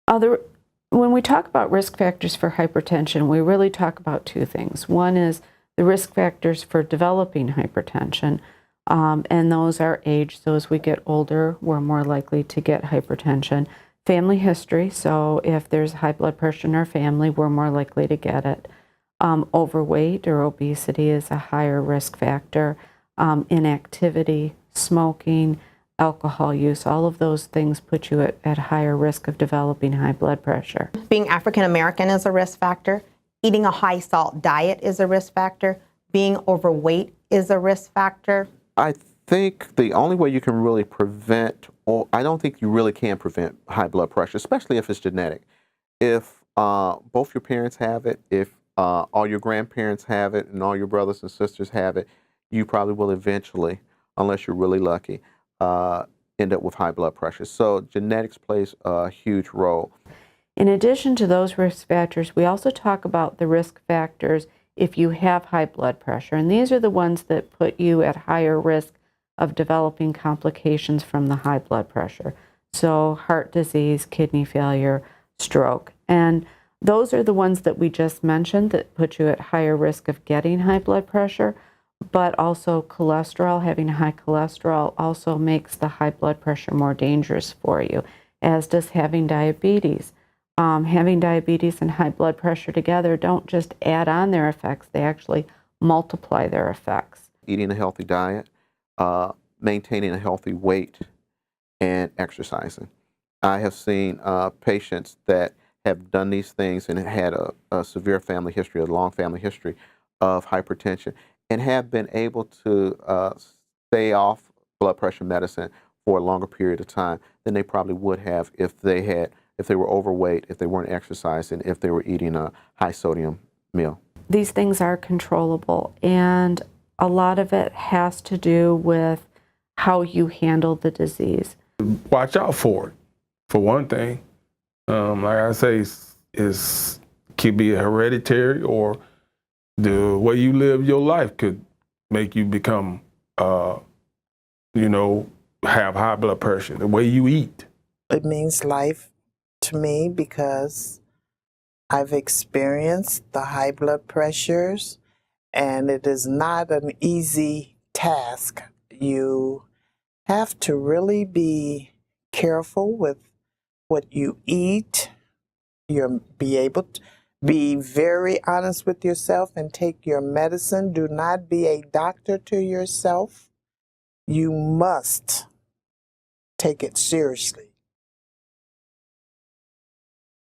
Other, when we talk about risk factors for hypertension, we really talk about two things. One is the risk factors for developing hypertension, and those are age. So as we get older, we're more likely to get hypertension. Family history, so if there's high blood pressure in our family, we're more likely to get it. Overweight or obesity is a higher risk factor. Inactivity, smoking, alcohol use, all of those things put you at higher risk of developing high blood pressure. Being African American is a risk factor. Eating a high salt diet is a risk factor. Being overweight is a risk factor. I think the only way you can really prevent, or I don't think you really can prevent high blood pressure, especially if it's genetic. If both your parents have it, if all your grandparents have it, and all your brothers and sisters have it, you probably will eventually, unless you're really lucky, end up with high blood pressure. So genetics plays a huge role. In addition to those risk factors, we also talk about the risk factors if you have high blood pressure. And these are the ones that put you at higher risk of developing complications from the high blood pressure. So heart disease, kidney failure, stroke. And those are the ones that we just mentioned that put you at higher risk of getting high blood pressure. But also cholesterol, having high cholesterol also makes the high blood pressure more dangerous for you, as does having diabetes. Having diabetes and high blood pressure together don't just add on their effects, they actually multiply their effects. Eating a healthy diet, maintaining a healthy weight, and exercising. I have seen patients that have done these things and had a severe family history, a long family history of hypertension, and have been able to stay off blood pressure medicine for a longer period of time than they probably would have if they were overweight, if they weren't exercising, if they were eating a high sodium meal. These things are controllable, and a lot of it has to do with how you handle the disease. Watch out for it, for one thing. Like I say, it could be hereditary, or the way you live your life could make you become, have high blood pressure, the way you eat. It means life to me because I've experienced the high blood pressures, and it is not an easy task. You have to really be careful with what you eat. You'll be able to be very honest with yourself and take your medicine. Do not be a doctor to yourself. You must take it seriously.